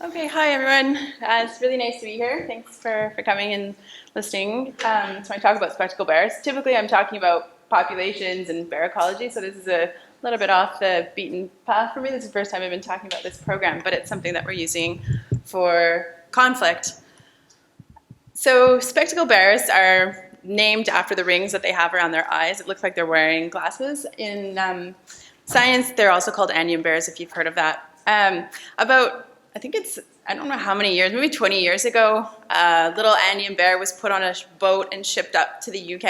Okay, hi everyone. It's really nice to be here. Thanks for coming and listening to my talk about spectacle bears. Typically I'm talking about populations and bear ecology, so this is a little bit off the beaten path for me. This is the first time I've been talking about this program, but it's something that we're using for conflict. So spectacle bears are named after the rings that they have around their eyes. It looks like they're wearing glasses. In science, they're also called onion bears, if you've heard of that. I don't know how many years, maybe 20 years ago, a little onion bear was put on a boat and shipped up to the UK.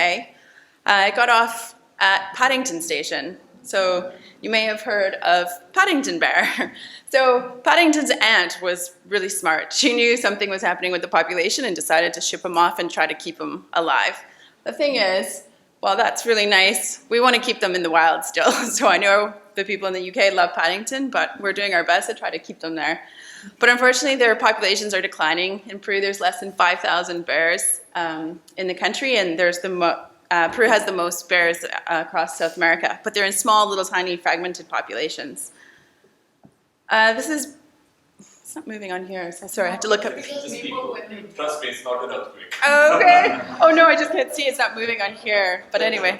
It got off at Paddington Station. So you may have heard of Paddington Bear. So Paddington's aunt was really smart. She knew something was happening with the population and decided to ship him off and try to keep him alive. The thing is, well, that's really nice. We want to keep them in the wild still. So I know the people in the UK love Paddington, but we're doing our best to try to keep them there. But unfortunately, their populations are declining. In Peru, there's less than 5,000 bears in the country, and Peru has the most bears across South America. But they're in small, little, tiny, fragmented populations. It's not moving on here. So sorry, I have to look up. Trust me, it's not an earthquake. Oh, okay. Oh no, I just can't see. It's not moving on here. But anyway,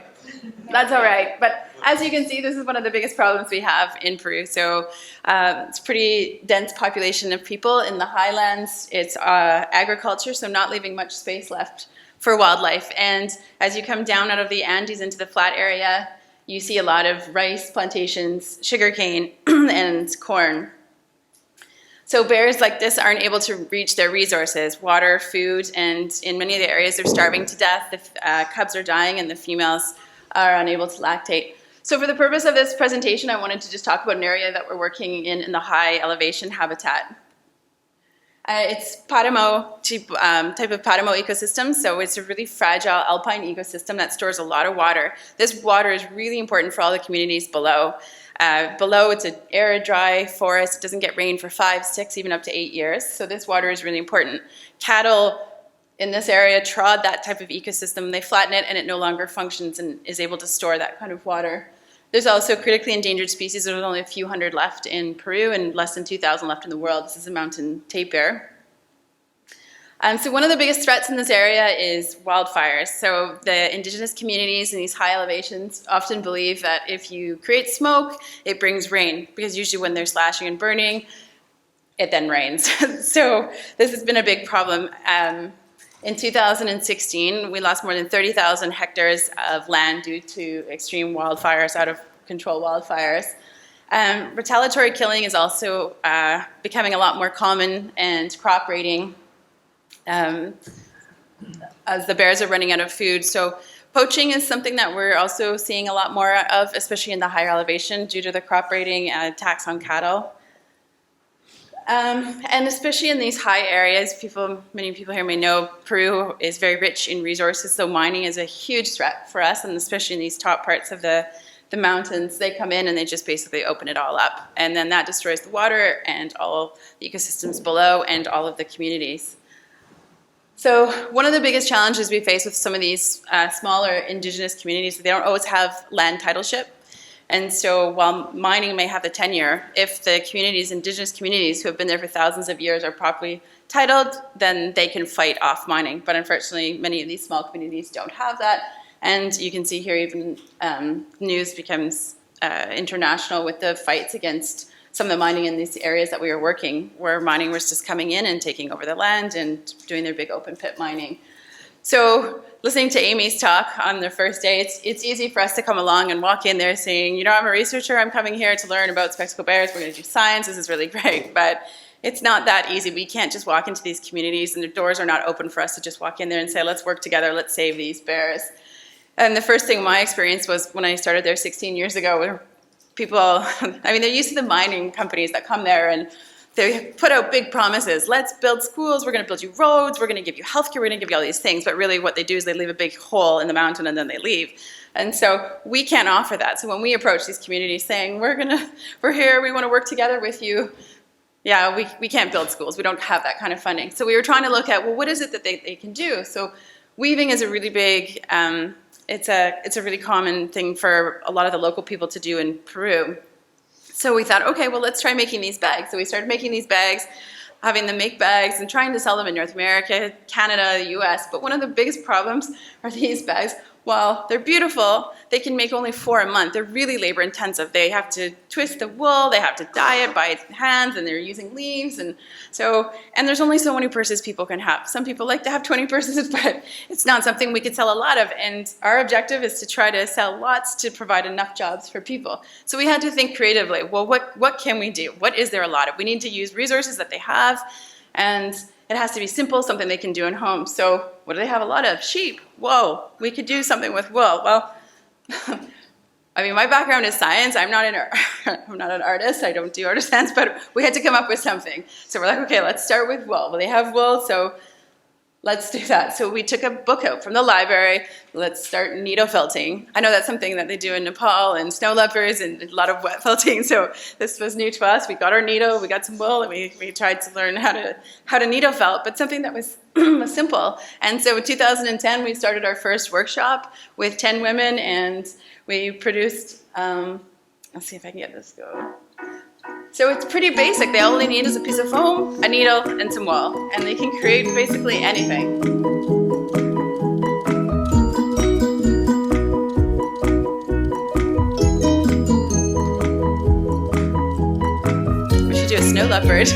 that's all right. But as you can see, this is one of the biggest problems we have in Peru. So it's a pretty dense population of people in the highlands. It's agriculture, so not leaving much space left for wildlife. And as you come down out of the Andes into the flat area, you see a lot of rice plantations, sugarcane, and corn. So bears like this aren't able to reach their resources, water, food, and in many of the areas they're starving to death. The cubs are dying and the females are unable to lactate. So for the purpose of this presentation, I wanted to just talk about an area that we're working in the high elevation habitat. It's Paramo type of Paramo ecosystem, so it's a really fragile alpine ecosystem that stores a lot of water. This water is really important for all the communities below. Below, it's an arid, dry forest. It doesn't get rain for 5, 6, even up to 8 years. So this water is really important. Cattle in this area trod that type of ecosystem. They flatten it, and it no longer functions and is able to store that kind of water. There's also critically endangered species. There's only a few hundred left in Peru and less than 2,000 left in the world. This is a mountain tape bear. So one of the biggest threats in this area is wildfires. So the indigenous communities in these high elevations often believe that if you create smoke, it brings rain, because usually when they're slashing and burning, it then rains. So this has been a big problem. In 2016, we lost more than 30,000 hectares of land due to extreme wildfires, out of control wildfires. Retaliatory killing is also becoming a lot more common, and crop raiding as the bears are running out of food. So poaching is something that we're also seeing a lot more of, especially in the higher elevation due to the crop raiding attacks on cattle. And especially in these high areas, many people here may know Peru is very rich in resources, so mining is a huge threat for us, and especially in these top parts of the mountains. They come in and they just basically open it all up, and then that destroys the water and all the ecosystems below and all of the communities. So one of the biggest challenges we face with some of these smaller indigenous communities is they don't always have land titleship. And so while mining may have the tenure, if the communities, indigenous communities who have been there for thousands of years are properly titled, then they can fight off mining. But unfortunately, many of these small communities don't have that. And you can see here even news becomes international with the fights against some of the mining in these areas that we were working, where mining was just coming in and taking over the land and doing their big open pit mining. So listening to Amy's talk on the first day, it's easy for us to come along and walk in there saying, you know, I'm a researcher, I'm coming here to learn about spectacle bears, we're going to do science, this is really great. But it's not that easy. We can't just walk into these communities, and the doors are not open for us to just walk in there and say, let's work together, let's save these bears. And the first thing my experience was when I started there 16 years ago, people, they're used to the mining companies that come there and they put out big promises. Let's build schools, we're going to build you roads, we're going to give you healthcare, we're going to give you all these things. But really what they do is they leave a big hole in the mountain and then they leave. And so we can't offer that. So when we approach these communities saying, we're here, we want to work together with you, yeah, we can't build schools. We don't have that kind of funding. So we were trying to look at, well, what is it that they can do? So weaving is a really big, it's a really common thing for a lot of the local people to do in Peru. So we thought, okay, well, let's try making these bags. So we started making these bags. having them make bags and trying to sell them in North America, Canada, the US. But one of the biggest problems are these bags. While they're beautiful, they can make only 4 a month. They're really labor intensive. They have to twist the wool, they have to dye it by hands, and they're using leaves. And there's only so many purses people can have. Some people like to have 20 purses, but it's not something we could sell a lot of. And our objective is to try to sell lots to provide enough jobs for people. So we had to think creatively. Well, what can we do? What is there a lot of? We need to use resources that they have, and it has to be simple, something they can do at home. So what do they have a lot of? Sheep. Whoa, we could do something with wool. Well, I mean, my background is science. I'm not an artist. I don't do artisans, but we had to come up with something. So we're like, okay, let's start with wool. Well, they have wool, so let's do that. So we took a book out from the library. Let's start needle felting. I know that's something that they do in Nepal and snow leopards and a lot of wet felting. So this was new to us. We got our needle, we got some wool, and we tried to learn how to needle felt, but something that was simple. And so in 2010, we started our first workshop with 10 women, and we produced, let's see if I can get this going. So it's pretty basic. They all they need is a piece of foam, a needle, and some wool, and they can create basically anything. We should do a snow leopard.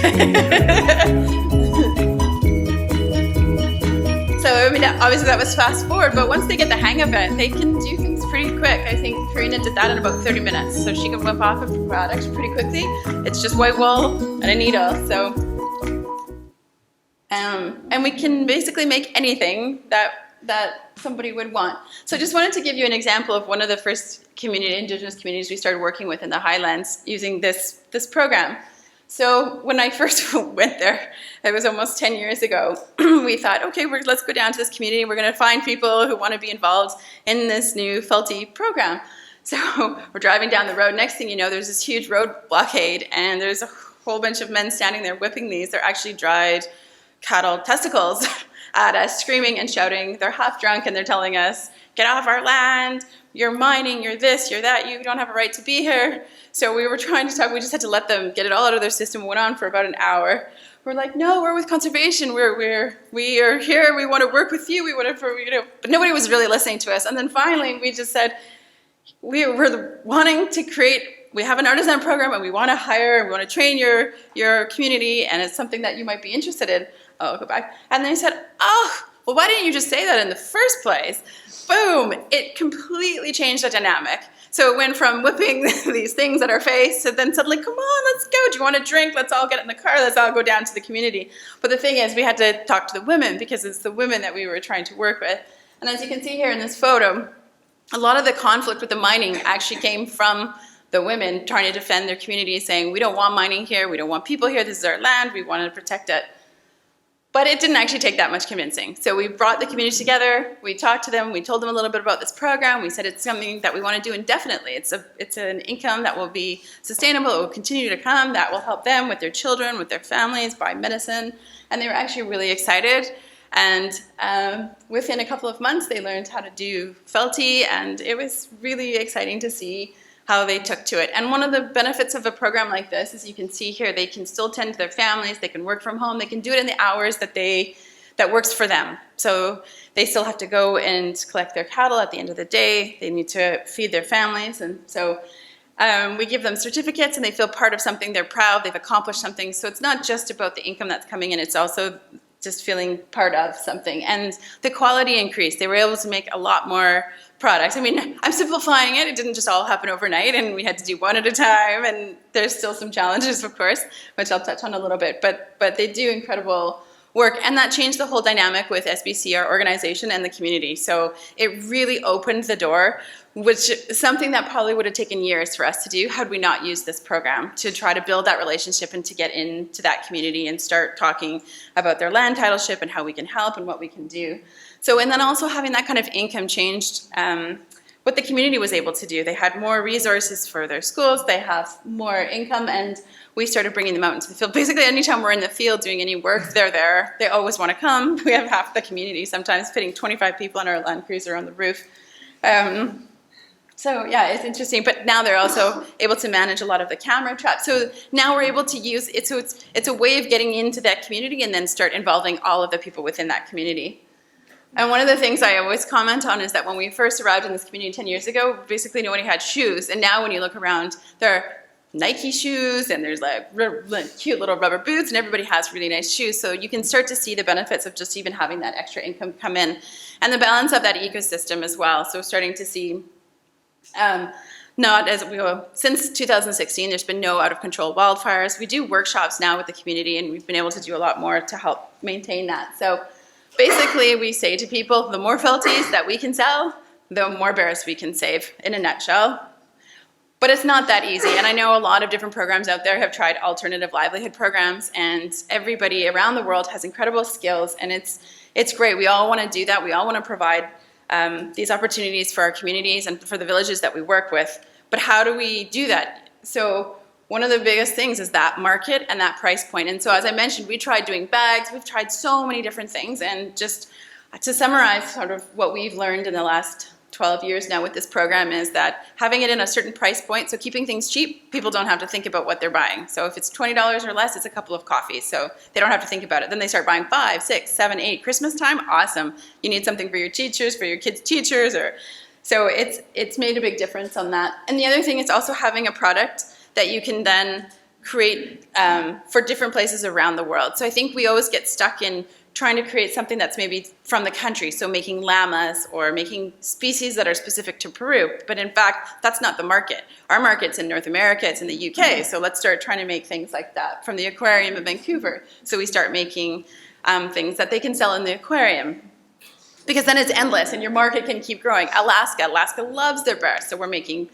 So I mean, obviously that was fast forward, but once they get the hang of it, they can do things pretty quick. I think Karina did that in about 30 minutes, so she can whip off a product pretty quickly. It's just white wool and a needle. So, and we can basically make anything that somebody would want. So I just wanted to give you an example of one of the first Indigenous communities we started working with in the Highlands using this program. So when I first went there, it was almost 10 years ago, we thought, okay, let's go down to this community. We're going to find people who want to be involved in this new Felti program. So we're driving down the road. Next thing you know, there's this huge road blockade, and there's a whole bunch of men standing there whipping these. They're actually dried cattle testicles at us, screaming and shouting. They're half drunk, and they're telling us, get off our land, you're mining, you're this, you're that, you don't have a right to be here. So we were trying to talk, we just had to let them get it all out of their system. It went on for about an hour. We're like, no, we're with conservation, we are here, we want to work with you, we want to, but nobody was really listening to us. And then finally we just said, we're wanting to create, we have an artisan program and we want to hire, we want to train your community, and it's something that you might be interested in. Oh, I'll go back. And they said, oh, well, why didn't you just say that in the first place? Boom, it completely changed the dynamic. So it went from whipping these things at our face to then suddenly, come on, let's go. Do you want a drink? Let's all get in the car. Let's all go down to the community. But the thing is, we had to talk to the women because it's the women that we were trying to work with. And as you can see here in this photo, a lot of the conflict with the mining actually came from the women trying to defend their community, saying, we don't want mining here. We don't want people here. This is our land. We want to protect it. But it didn't actually take that much convincing. So we brought the community together, we talked to them, we told them a little bit about this program, we said it's something that we want to do indefinitely. It's an income that will be sustainable, it will continue to come, that will help them with their children, with their families, buy medicine. And they were actually really excited. And within a couple of months, they learned how to do Felti, and it was really exciting to see how they took to it. And one of the benefits of a program like this, as you can see here, they can still tend to their families, they can work from home, they can do it in the hours that works for them. So they still have to go and collect their cattle at the end of the day, they need to feed their families, and so we give them certificates and they feel part of something, they're proud, they've accomplished something. So it's not just about the income that's coming in, it's also just feeling part of something. And the quality increased. They were able to make a lot more products. I mean, I'm simplifying it. It didn't just all happen overnight, and we had to do one at a time, and there's still some challenges, of course, which I'll touch on a little bit, but they do incredible work, and that changed the whole dynamic with SBC, our organization, and the community. So it really opened the door, which is something that probably would have taken years for us to do had we not used this program, to try to build that relationship and to get into that community and start talking about their land titleship and how we can help and what we can do. So, and then also having that kind of income changed what the community was able to do. They had more resources for their schools, they have more income, and we started bringing them out into the field. Basically, anytime we're in the field doing any work, they're there. They always want to come. We have half the community, sometimes fitting 25 people on our Land Cruiser on the roof. So yeah, it's interesting, but now they're also able to manage a lot of the camera traps. So now we're able to use it. So it's a way of getting into that community and then start involving all of the people within that community. And one of the things I always comment on is that when we first arrived in this community 10 years ago, basically nobody had shoes. And now when you look around, there are Nike shoes and there's like cute little rubber boots and everybody has really nice shoes. So you can start to see the benefits of just even having that extra income come in. And the balance of that ecosystem as well. So starting to see not as we go, since 2016, there's been no out of control wildfires. We do workshops now with the community and we've been able to do a lot more to help maintain that. So basically we say to people, the more Feltis that we can sell, the more bears we can save, in a nutshell. But it's not that easy. And I know a lot of different programs out there have tried alternative livelihood programs, and everybody around the world has incredible skills, and it's great. We all want to do that. We all want to provide these opportunities for our communities and for the villages that we work with. But how do we do that? So one of the biggest things is that market and that price point. And so as I mentioned, we tried doing bags. We've tried so many different things. And just to summarize sort of what we've learned in the last 12 years now with this program is that having it in a certain price point, so keeping things cheap, people don't have to think about what they're buying. So if it's $20 or less, it's a couple of coffees. So they don't have to think about it. Then they start buying 5, 6, 7, 8. Christmas time, awesome. You need something for your teachers, for your kids' teachers, or so it's made a big difference on that. And the other thing is also having a product that you can then create for different places around the world. So I think we always get stuck in trying to create something that's maybe from the country, so making llamas or making species that are specific to Peru. But in fact, that's not the market. Our market's in North America, it's in the UK, so let's start trying to make things like that from the aquarium in Vancouver. So we start making things that they can sell in the aquarium. Because then it's endless and your market can keep growing. Alaska loves their bears, so we're making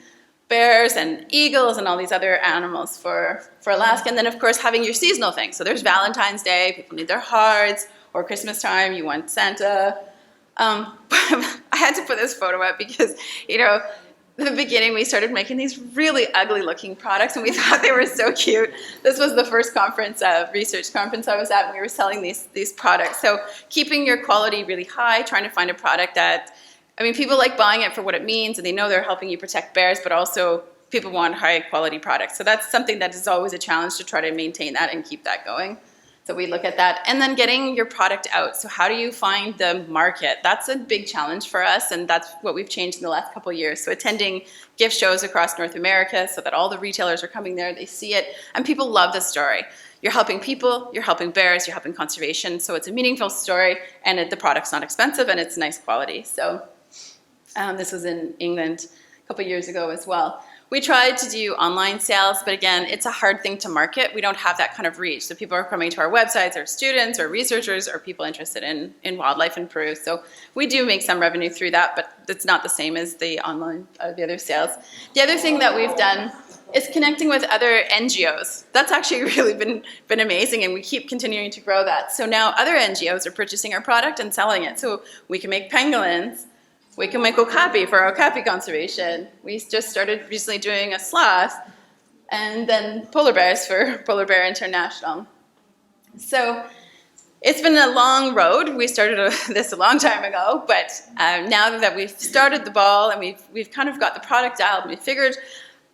bears and eagles and all these other animals for Alaska. And then of course having your seasonal things. So there's Valentine's Day, people need their hearts, or Christmas time, you want Santa. I had to put this photo up because, you know, in the beginning we started making these really ugly looking products and we thought they were so cute. This was the first conference, research conference I was at, and we were selling these products. So keeping your quality really high, trying to find a product that, I mean, people like buying it for what it means and they know they're helping you protect bears, but also people want high quality products. So that's something that is always a challenge to try to maintain that and keep that going. So we look at that. And then getting your product out. So how do you find the market? That's a big challenge for us, and that's what we've changed in the last couple of years. So attending gift shows across North America so that all the retailers are coming there, they see it, and people love the story. You're helping people, you're helping bears, you're helping conservation, so it's a meaningful story, and the product's not expensive, and it's nice quality. So this was in England a couple of years ago as well. We tried to do online sales, but again, it's a hard thing to market. We don't have that kind of reach. So people are coming to our websites, or students, or researchers, or people interested in wildlife in Peru. So we do make some revenue through that, but it's not the same as the online, the other sales. The other thing that we've done is connecting with other NGOs. That's actually really been amazing, and we keep continuing to grow that. So now other NGOs are purchasing our product and selling it. So we can make pangolins. We can make okapi for okapi conservation. We just started recently doing a sloth, and then polar bears for Polar Bear International. So it's been a long road. We started this a long time ago, but now that we've started the ball and we've kind of got the product out and we figured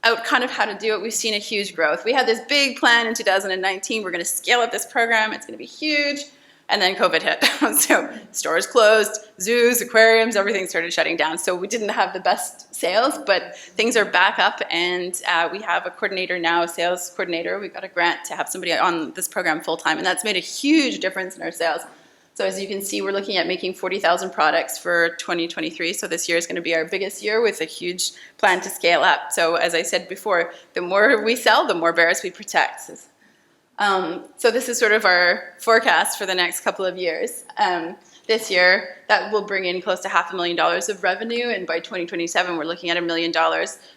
out kind of how to do it, we've seen a huge growth. We had this big plan in 2019. We're going to scale up this program. It's going to be huge. And then COVID hit. So stores closed, zoos, aquariums, everything started shutting down. So we didn't have the best sales, but things are back up, and we have a coordinator now, a sales coordinator. We got a grant to have somebody on this program full time, and that's made a huge difference in our sales. So as you can see, we're looking at making 40,000 products for 2023. So this year is going to be our biggest year with a huge plan to scale up. So as I said before, the more we sell, the more bears we protect. So this is sort of our forecast for the next couple of years. This year, that will bring in close to $500,000 of revenue, and by 2027, we're looking at $1 million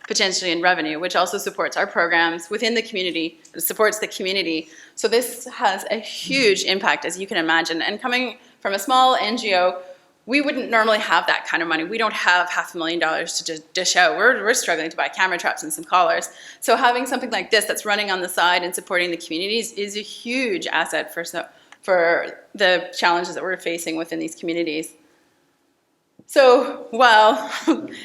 potentially in revenue, which also supports our programs within the community. It supports the community. So this has a huge impact, as you can imagine. And coming from a small NGO, we wouldn't normally have that kind of money. We don't have $500,000 to dish out. We're struggling to buy camera traps and some collars. So having something like this that's running on the side and supporting the communities is a huge asset for the challenges that we're facing within these communities. So, well,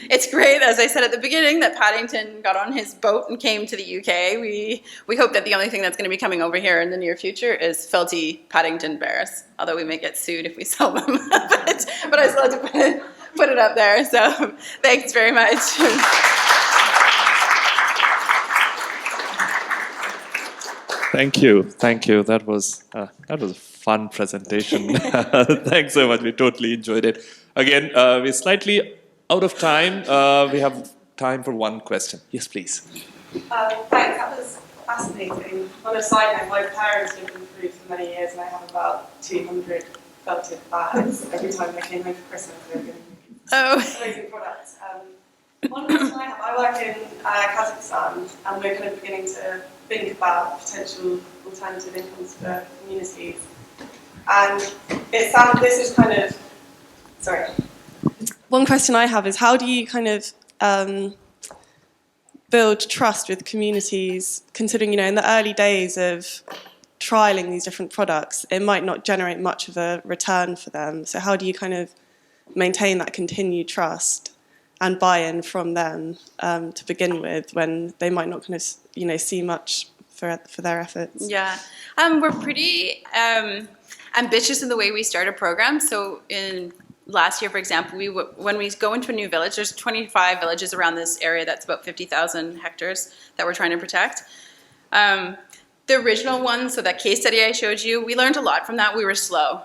it's great, as I said at the beginning, that Paddington got on his boat and came to the UK. We hope that the only thing that's going to be coming over here in the near future is Felti Paddington bears, although we may get sued if we sell them. but I still have to put it up there, so thanks very much. Thank you. That was a fun presentation. Thanks so much. We totally enjoyed it. Again, we're slightly out of time. We have time for one question. Yes, please. Thanks, that was fascinating. On a side note, my parents lived in Peru for many years and I have about 200 felted bags. Every time they came home for Christmas, they were giving me amazing products. One question I have, I work in Kazakhstan and we're kind of beginning to think about potential alternative incomes for communities. And it sounds, this is kind of, sorry. One question I have is how do you kind of build trust with communities, considering, you know, in the early days of trialing these different products, it might not generate much of a return for them. So how do you kind of maintain that continued trust and buy-in from them to begin with when they might not kind of, you know, see much for their efforts? Yeah, we're pretty ambitious in the way we start a program. So in last year, for example, when we go into a new village, there's 25 villages around this area that's about 50,000 hectares that we're trying to protect. The original one, so that case study I showed you, we learned a lot from that. We were slow,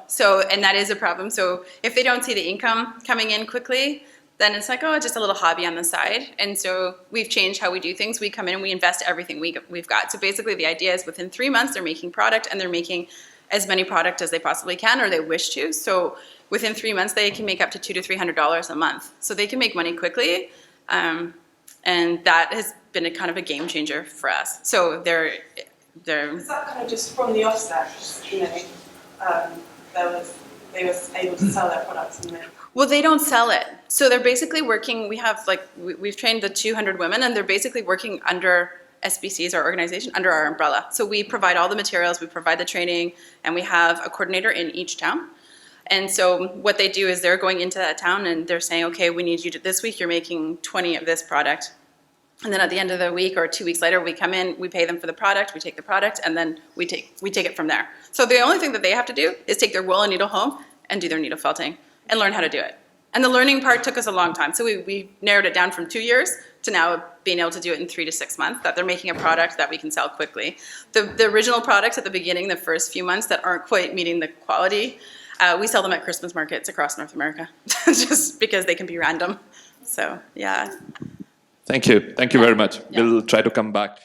and that is a problem. So if they don't see the income coming in quickly, then it's like, oh, just a little hobby on the side. And so we've changed how we do things. We come in and we invest everything we've got. So basically the idea is within 3 months, they're making product and they're making as many product as they possibly can or they wish to. So within 3 months, they can make up to $200 to $300 a month. So they can make money quickly. And that has been a kind of a game changer for us. So they're Is that kind of just from the offset, you know, they were able to sell their products and then... Well, they don't sell it. So they're basically working, we've trained the 200 women and they're basically working under SBC's, our organization, under our umbrella. So we provide all the materials, we provide the training, and we have a coordinator in each town. And so what they do is they're going into that town and they're saying, okay, we need you to, this week you're making 20 of this product. And then at the end of the week or 2 weeks later, we come in, we pay them for the product, we take the product, and then we take it from there. So the only thing that they have to do is take their wool and needle home and do their needle felting and learn how to do it. And the learning part took us a long time. So we narrowed it down from 2 years to now being able to do it in 3 to 6 months, that they're making a product that we can sell quickly. The original products at the beginning, the first few months that aren't quite meeting the quality, we sell them at Christmas markets across North America, just because they can be random. So, yeah. Thank you very much. Yeah. We'll try to come back.